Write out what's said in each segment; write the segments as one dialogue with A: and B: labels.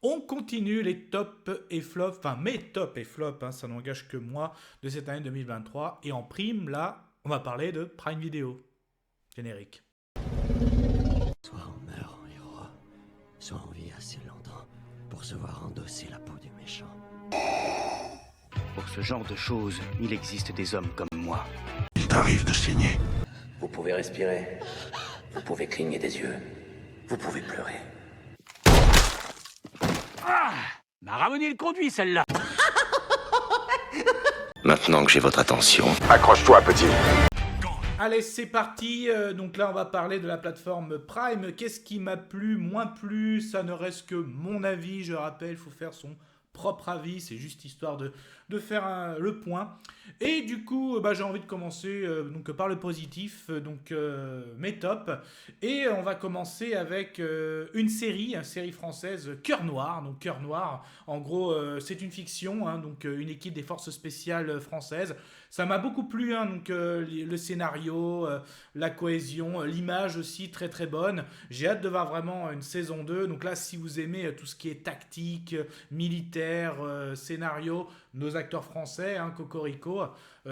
A: On continue les tops et flops, enfin mes tops et flops, hein, ça n'engage que moi, de cette année 2023. Et en prime, là, on va parler de Prime Video. Générique.
B: Soit on meurt en héros, soit on vit assez longtemps pour se voir endosser la peau du méchant.
C: Pour ce genre de choses, il existe des hommes comme moi.
D: Il t'arrive de saigner.
E: Vous pouvez respirer, vous pouvez cligner des yeux, vous pouvez pleurer.
C: M'a ramené le conduit, celle-là.
D: Maintenant que j'ai votre attention,
F: Accroche-toi, petit.
A: Allez, c'est parti. Donc là, on va parler de la plateforme Prime. Qu'est-ce qui m'a plu, moins plu? Ça ne reste que mon avis. Je rappelle, il faut faire son propre avis. C'est juste histoire de faire le point. Et du coup, j'ai envie de commencer donc, par le positif, mes tops. Et on va commencer avec une série française, Cœur Noir. Donc Cœur Noir, en gros, c'est une fiction, hein, donc une équipe des forces spéciales françaises. Ça m'a beaucoup plu, hein, donc le scénario, la cohésion, l'image aussi très très bonne. J'ai hâte de voir vraiment une saison 2. Donc là, si vous aimez tout ce qui est tactique, militaire, scénario, nos acteurs français, hein, Cocorico,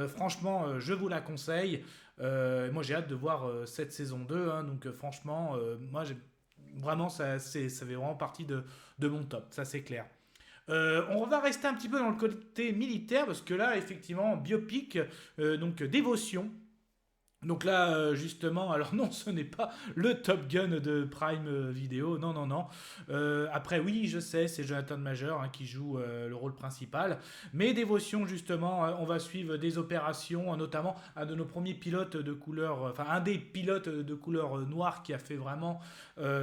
A: franchement, je vous la conseille. Moi, j'ai hâte de voir cette saison 2. Hein, donc franchement, moi, vraiment, ça fait vraiment partie de mon top. Ça, c'est clair. On va rester un petit peu dans le côté militaire parce que là, effectivement, biopic, donc dévotion. Donc là, justement, alors non, ce n'est pas le Top Gun de Prime Video, non, non, non. Après, oui, je sais, c'est Jonathan Major, hein, qui joue le rôle principal. Mais Dévotion, justement, on va suivre des opérations, notamment un de nos premiers pilotes de couleur, enfin un des pilotes de couleur noire qui a fait vraiment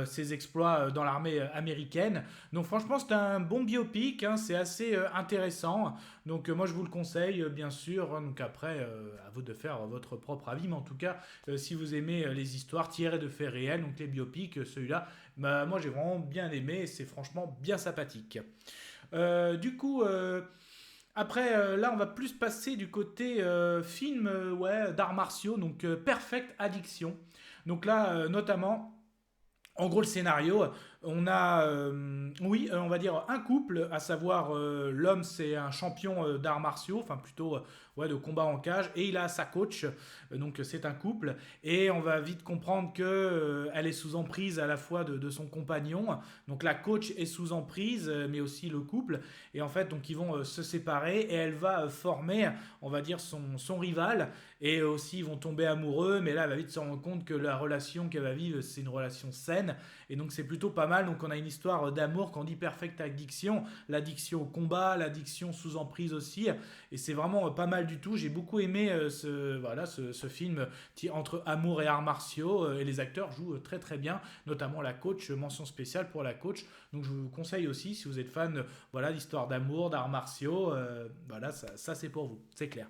A: ses exploits dans l'armée américaine. Donc franchement, c'est un bon biopic, hein, c'est assez intéressant. Donc moi, je vous le conseille, bien sûr. Hein. Donc après, à vous de faire votre propre avis, mais en tout cas, si vous aimez les histoires tirées de faits réels, donc les biopics, celui-là, moi j'ai vraiment bien aimé, c'est franchement bien sympathique. Du coup, après, là on va plus passer du côté film d'arts martiaux, donc Perfect Addiction. Donc là, notamment, en gros, le scénario, on a, on va dire un couple, à savoir l'homme, c'est un champion d'arts martiaux, enfin plutôt de combat en cage, et il a sa coach, donc c'est un couple, et on va vite comprendre que elle est sous emprise à la fois de son compagnon, donc la coach est sous emprise, mais aussi le couple, et en fait, donc ils vont se séparer, et elle va former, on va dire, son rival, et aussi ils vont tomber amoureux, mais là, elle va vite se rendre compte que la relation qu'elle va vivre, c'est une relation saine, et donc c'est plutôt pas mal. Donc on a une histoire d'amour, quand on dit Perfect Addiction, l'addiction au combat, l'addiction sous emprise aussi, et c'est vraiment pas mal du tout. J'ai beaucoup aimé ce film entre amour et arts martiaux, et les acteurs jouent très très bien, notamment la coach, mention spéciale pour la coach. Donc je vous conseille aussi, si vous êtes fan d'histoire d'amour, d'arts martiaux, ça c'est pour vous, c'est clair.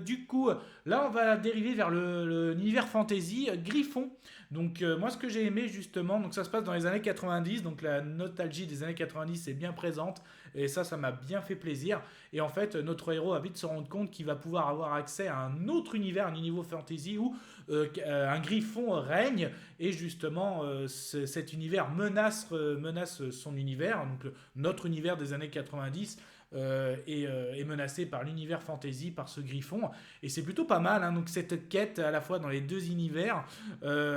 A: Du coup, là on va dériver vers l'univers fantasy Griffon. Donc moi ce que j'ai aimé justement, donc ça se passe dans les années 90, donc la nostalgie des années 90 est bien présente et ça m'a bien fait plaisir. Et en fait notre héros va vite se rendre compte qu'il va pouvoir avoir accès à un autre univers, un niveau fantasy où un griffon règne et justement cet univers menace son univers, donc notre univers des années 90 est menacé par l'univers fantasy, par ce griffon. Et c'est plutôt pas mal, hein, donc cette quête à la fois dans les deux univers.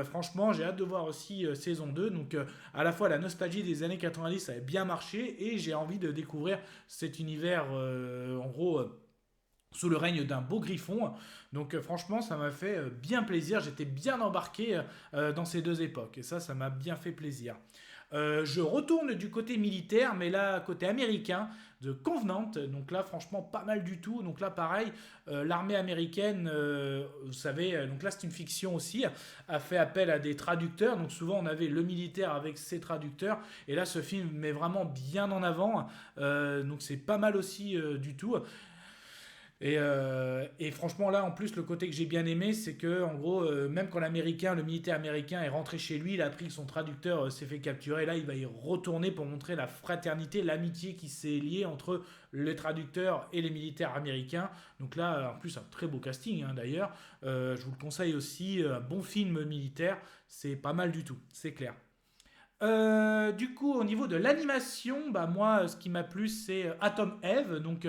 A: Franchement, j'ai hâte de voir aussi saison 2. Donc à la fois la nostalgie des années 90, ça avait bien marché, et j'ai envie de découvrir cet univers, en gros... sous le règne d'un beau griffon. Donc franchement, ça m'a fait bien plaisir. J'étais bien embarqué dans ces deux époques. Et ça m'a bien fait plaisir. Je retourne du côté militaire, mais là, côté américain, de Covenant. Donc là, franchement, pas mal du tout. Donc là, pareil, l'armée américaine, vous savez, donc là, c'est une fiction aussi, a fait appel à des traducteurs. Donc souvent, on avait le militaire avec ses traducteurs. Et là, ce film met vraiment bien en avant. Donc c'est pas mal aussi du tout. Et franchement, là, en plus, le côté que j'ai bien aimé, c'est que, en gros, même quand le militaire américain est rentré chez lui, il a appris que son traducteur s'est fait capturer. Là, il va y retourner pour montrer la fraternité, l'amitié qui s'est liée entre les traducteurs et les militaires américains. Donc là, en plus, un très beau casting, hein, d'ailleurs. Je vous le conseille aussi, un bon film militaire, c'est pas mal du tout, c'est clair. Du coup, au niveau de l'animation, bah moi, ce qui m'a plu, c'est Atom Eve, donc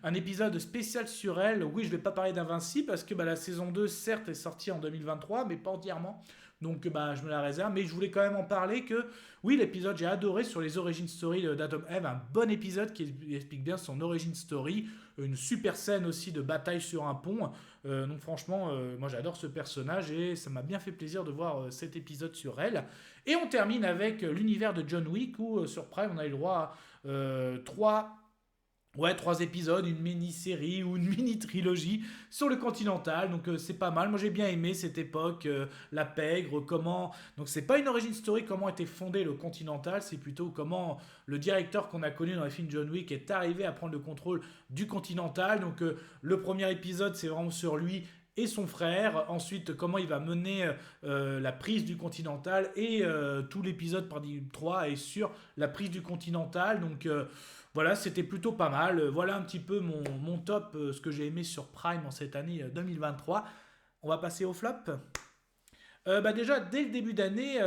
A: un épisode spécial sur elle. Oui, je vais pas parler d'Invincible parce que bah, la saison 2, certes, est sortie en 2023, mais pas entièrement. Donc bah, je me la réserve, mais je voulais quand même en parler que oui, l'épisode j'ai adoré sur les origin story d'Atom Eve, un bon épisode qui explique bien son origin story, une super scène aussi de bataille sur un pont. Donc franchement, moi j'adore ce personnage et ça m'a bien fait plaisir de voir cet épisode sur elle. Et on termine avec l'univers de John Wick où sur Prime on a eu le droit à trois épisodes, une mini-série ou une mini-trilogie sur le Continental. Donc c'est pas mal. Moi j'ai bien aimé cette époque, la pègre, comment... Donc c'est pas une origin story comment était fondé le Continental, c'est plutôt comment le directeur qu'on a connu dans les films John Wick est arrivé à prendre le contrôle du Continental. Donc le premier épisode c'est vraiment sur lui et son frère. Ensuite, comment il va mener la prise du Continental. Et tout l'épisode par 3 est sur la prise du Continental. Donc voilà, c'était plutôt pas mal. Voilà un petit peu mon top, ce que j'ai aimé sur Prime en cette année 2023. On va passer au flop. Bah déjà, dès le début d'année,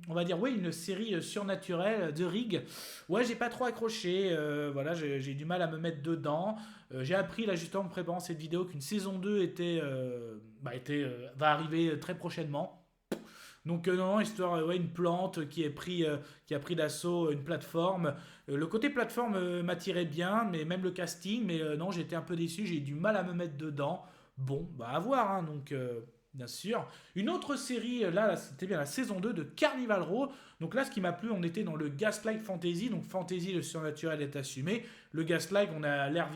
A: on va dire, oui, une série surnaturelle, The Rig. Ouais, j'ai pas trop accroché. Voilà, j'ai du mal à me mettre dedans. J'ai appris, là, justement, en préparant cette vidéo, qu'une saison 2 va arriver très prochainement. Donc non, histoire, ouais, une plante qui a pris d'assaut une plateforme. Le côté plateforme m'attirait bien, mais même le casting, mais non, j'étais un peu déçu, j'ai eu du mal à me mettre dedans. Bon, bah à voir, hein, donc bien sûr. Une autre série, là, c'était bien la saison 2 de Carnival Row. Donc là, ce qui m'a plu, on était dans le Gaslight Fantasy, donc Fantasy, le surnaturel est assumé. Le Gaslight, on a l'ère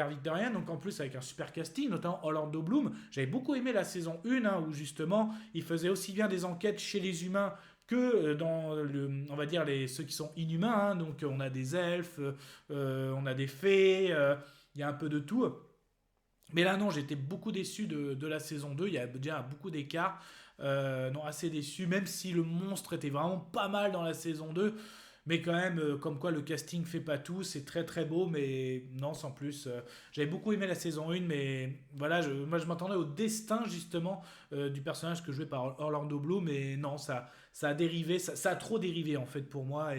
A: victorien, donc en plus avec un super casting, notamment Orlando Bloom. J'avais beaucoup aimé la saison 1, hein, où justement, il faisait aussi bien des enquêtes chez les humains que dans on va dire ceux qui sont inhumains, hein. Donc on a des elfes, on a des fées, il y a un peu de tout. Mais là non, j'étais beaucoup déçu de la saison 2, il y a déjà beaucoup d'écart. Non, assez déçu, même si le monstre était vraiment pas mal dans la saison 2. Mais quand même, comme quoi le casting fait pas tout, c'est très très beau, mais non, sans plus. J'avais beaucoup aimé la saison 1, mais voilà, moi je m'attendais au destin justement du personnage que joué par Orlando Bloom, mais non, ça a dérivé, ça a trop dérivé en fait pour moi,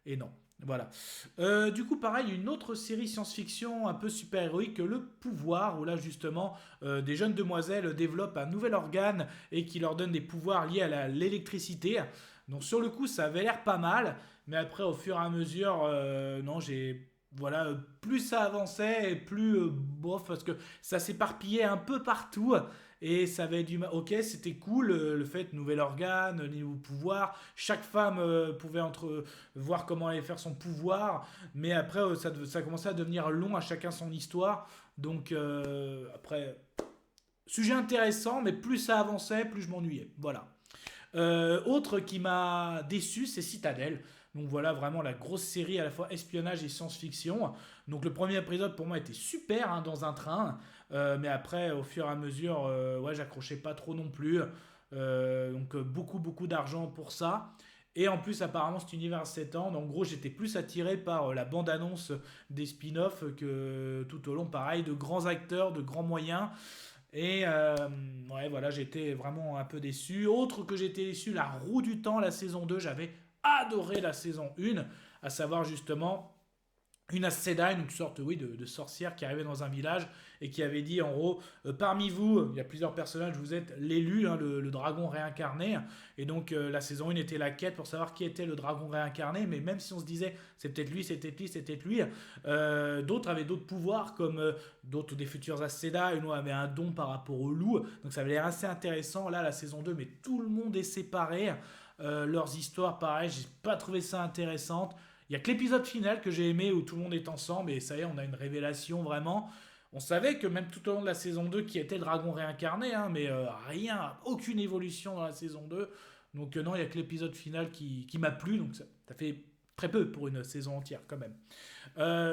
A: et non. Voilà. Du coup, pareil, une autre série science-fiction un peu super-héroïque, Le Pouvoir, où là justement des jeunes demoiselles développent un nouvel organe et qui leur donne des pouvoirs liés à l'électricité. Donc sur le coup, ça avait l'air pas mal, mais après, au fur et à mesure, non, voilà, plus ça avançait et plus bof, parce que ça s'éparpillait un peu partout. Et ça avait du mal. Ok, c'était cool le fait, nouvel organe, nouveau pouvoir. Chaque femme pouvait voir comment allait faire son pouvoir. Mais après, ça commençait à devenir long, à chacun son histoire. Donc après, sujet intéressant, mais plus ça avançait, plus je m'ennuyais. Voilà. Autre qui m'a déçu, c'est Citadel. Donc voilà, vraiment la grosse série à la fois espionnage et science-fiction. Donc le premier épisode pour moi était super, hein, dans un train. Mais après, au fur et à mesure, ouais, j'accrochais pas trop non plus. Donc beaucoup, beaucoup d'argent pour ça. Et en plus, apparemment, cet univers à 7 ans. Donc, en gros, j'étais plus attiré par la bande-annonce des spin-offs que tout au long, pareil, de grands acteurs, de grands moyens. Et ouais, voilà, j'étais vraiment un peu déçu. Autre que j'étais déçu, La Roue du Temps, la saison 2. J'avais adoré la saison 1, à savoir justement une Aes Sedai, une sorte, oui, de sorcière qui arrivait dans un village et qui avait dit en gros, parmi vous, il y a plusieurs personnages, vous êtes l'élu, hein, le dragon réincarné. Et donc la saison 1 était la quête pour savoir qui était le dragon réincarné, mais même si on se disait c'est peut-être lui, c'est peut-être lui, c'est peut-être lui, d'autres avaient d'autres pouvoirs comme d'autres des futurs Aes Sedai, une avait un don par rapport au loup, donc ça avait l'air assez intéressant. Là, la saison 2, mais tout le monde est séparé. Leurs histoires, pareil, j'ai pas trouvé ça intéressante. Il y a que l'épisode final que j'ai aimé où tout le monde est ensemble et ça y est, on a une révélation vraiment. On savait que même tout au long de la saison 2 qui était le dragon réincarné, hein, mais rien, aucune évolution dans la saison 2. Donc non, il y a que l'épisode final qui m'a plu, donc ça fait très peu pour une saison entière quand même.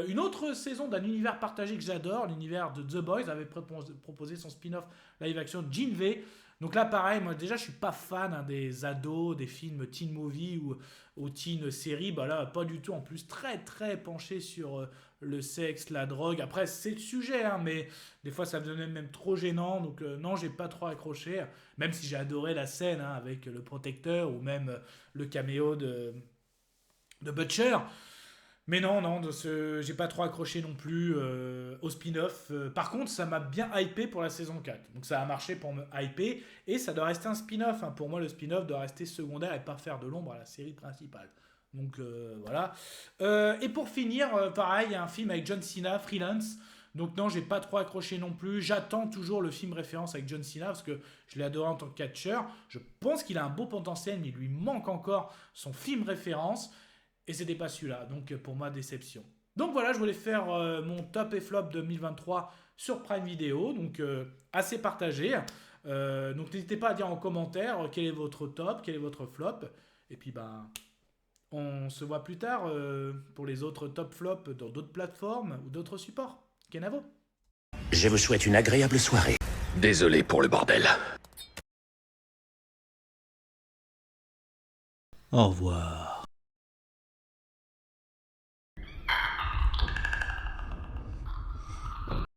A: Une autre saison d'un univers partagé que j'adore, l'univers de The Boys, avait proposé son spin-off live action Jinve. Donc là, pareil, moi déjà, je suis pas fan hein, des ados, des films teen movie ou teen série. Bah là, pas du tout. En plus, très très penché sur le sexe, la drogue. Après, c'est le sujet, hein, mais des fois, ça me devenait même trop gênant. Donc non, j'ai pas trop accroché. Même si j'ai adoré la scène hein, avec le protecteur ou même le caméo de Butcher. Mais non, non, j'ai pas trop accroché non plus au spin-off. Par contre, ça m'a bien hypé pour la saison 4. Donc ça a marché pour me hyper. Et ça doit rester un spin-off. Hein. Pour moi, le spin-off doit rester secondaire et pas faire de l'ombre à la série principale. Donc voilà. Et pour finir, pareil, il y a un film avec John Cena, Freelance. Donc non, j'ai pas trop accroché non plus. J'attends toujours le film référence avec John Cena parce que je l'ai adoré en tant que catcheur. Je pense qu'il a un beau potentiel, mais il lui manque encore son film référence. Et c'était pas celui-là, donc pour moi, déception. Donc voilà, je voulais faire mon top et flop 2023 sur Prime Video, donc assez partagé. Donc n'hésitez pas à dire en commentaire quel est votre top, quel est votre flop. Et puis ben, on se voit plus tard pour les autres top flops dans d'autres plateformes ou d'autres supports. Kenavo.
E: Je vous souhaite une agréable soirée.
D: Désolé pour le bordel.
B: Au revoir.